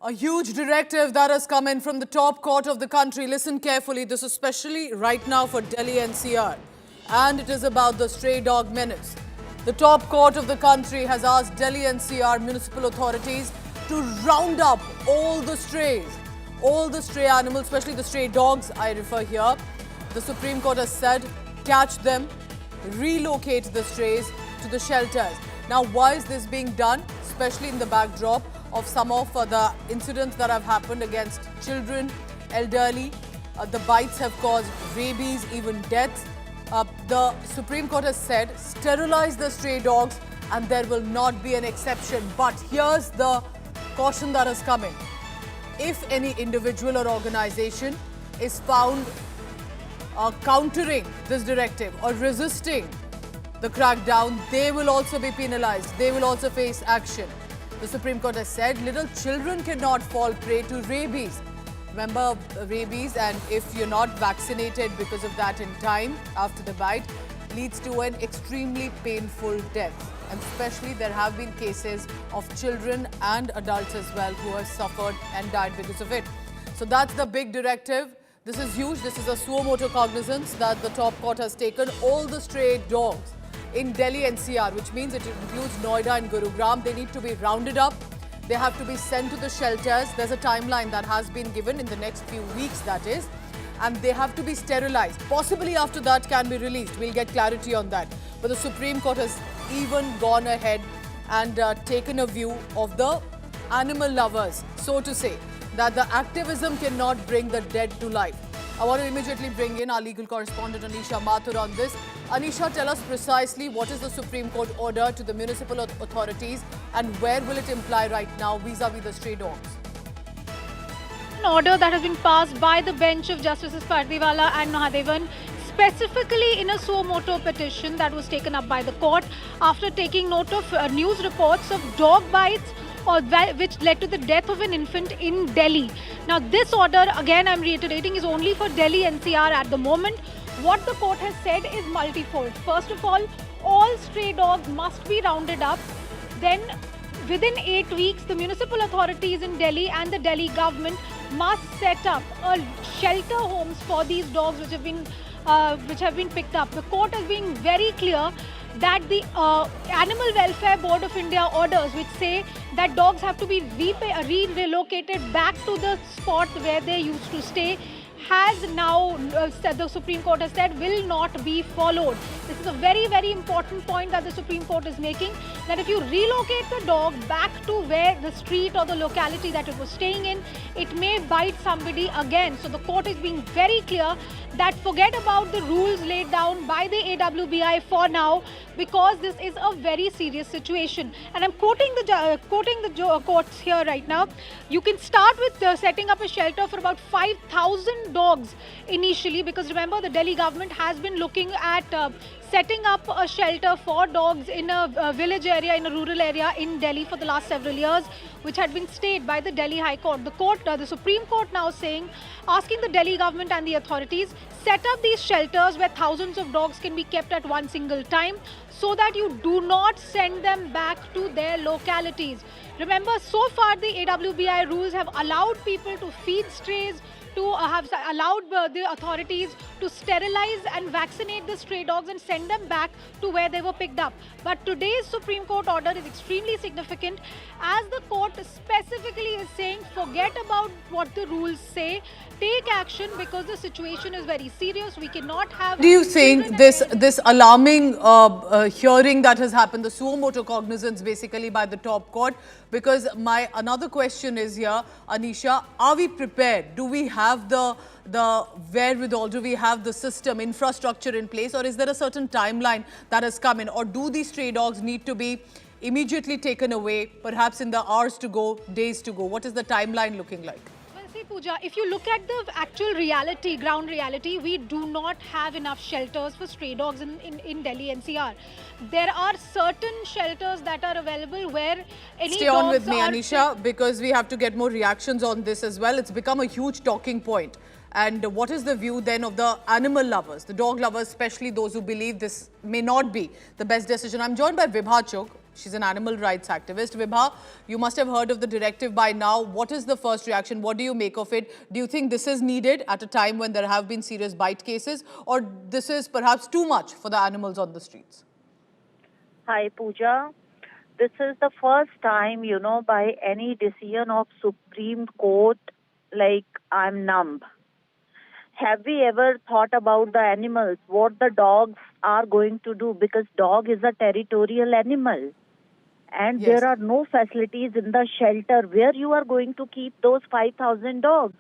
A huge directive that has come in from the top court of the country. Listen carefully. This is especially right now for Delhi NCR. And it is about the stray dog menace. The top court of the country has asked Delhi NCR municipal authorities to round up all the strays, all the stray animals, especially the stray dogs I refer here. The Supreme Court has said, catch them, relocate the strays to the shelters. Now, why is this being done, especially in the backdrop of some of the incidents that have happened against children, elderly? The bites have caused rabies, even deaths. The Supreme Court has said, sterilize the stray dogs and there will not be an exception. But here's the caution that has come in. If any individual or organization is found countering this directive or resisting the crackdown, they will also be penalized. They will also face action. The Supreme Court has said little children cannot fall prey to rabies. Remember rabies, and if you're not vaccinated because of that in time after the bite, leads to an extremely painful death. And especially there have been cases of children and adults as well who have suffered and died because of it. So that's the big directive. This is huge. This is a suo motu cognizance that the top court has taken. All the stray dogs in Delhi NCR, which means it includes Noida and Gurugram, they need to be rounded up. They have to be sent to the shelters. There's a timeline that has been given in the next few weeks, that is. And they have to be sterilized. Possibly after that can be released. We'll get clarity on that. But the Supreme Court has even gone ahead and taken a view of the animal lovers, so to say, that the activism cannot bring the dead to life. I want to immediately bring in our legal correspondent Anisha Mathur on this. Anisha, tell us precisely what is the Supreme Court order to the municipal authorities and where will it imply right now vis-a-vis the stray dogs? An order that has been passed by the bench of Justices Pardiwala and Mahadevan, specifically in a suo motu petition that was taken up by the court after taking note of news reports of dog bites which led to the death of an infant in Delhi. Now, this order, again I'm reiterating, is only for Delhi NCR at the moment. What the court has said is multifold. First of all stray dogs must be rounded up. Then, within 8 weeks, the municipal authorities in Delhi and the Delhi government must set up shelter homes for these dogs which have been picked up. The court has been very clear that the Animal Welfare Board of India orders, which say that dogs have to be relocated back to the spot where they used to stay, has now, the Supreme Court has said, will not be followed. This is a very, very important point that the Supreme Court is making, that if you relocate the dog back to where the street or the locality that it was staying in, it may bite somebody again. So the court is being very clear that forget about the rules laid down by the AWBI for now, because this is a very serious situation. And I'm quoting the courts here right now. You can start with setting up a shelter for about 5,000 dogs initially, because remember the Delhi government has been looking at setting up a shelter for dogs in a village area, in a rural area in Delhi for the last several years, which had been stayed by the Delhi High Court. The Supreme Court now saying, asking the Delhi government and the authorities, set up these shelters where thousands of dogs can be kept at one single time, so that you do not send them back to their localities. Remember, so far the AWBI rules have allowed people to feed strays, to have allowed the authorities to sterilize and vaccinate the stray dogs and send them back to where they were picked up. But today's Supreme Court order is extremely significant, as the court specifically is saying, forget about what the rules say, take action, because the situation is very serious. We cannot have... Do you think this alarming hearing that has happened, the suo motu cognizance basically by the top court? Because my another question is here, Anisha, are we prepared? Do we have the wherewithal? Do we have the system, infrastructure in place? Or is there a certain timeline that has come in? Or do these stray dogs need to be immediately taken away, perhaps in the hours to go, days to go? What is the timeline looking like? See, Pooja, if you look at the actual reality, ground reality, we do not have enough shelters for stray dogs in Delhi NCR. There are certain shelters that are available where any Stay on with me, Anisha, because we have to get more reactions on this as well. It's become a huge talking point. And what is the view then of the animal lovers, the dog lovers, especially those who believe this may not be the best decision? I'm joined by Vibha Chugh. She's an animal rights activist. Vibha, you must have heard of the directive by now. What is the first reaction? What do you make of it? Do you think this is needed at a time when there have been serious bite cases, or this is perhaps too much for the animals on the streets? Hi, Pooja. This is the first time, by any decision of Supreme Court, like I'm numb. Have we ever thought about the animals, what the dogs are going to do? Because dog is a territorial animal. And Yes. there are no facilities in the shelter where you are going to keep those 5,000 dogs.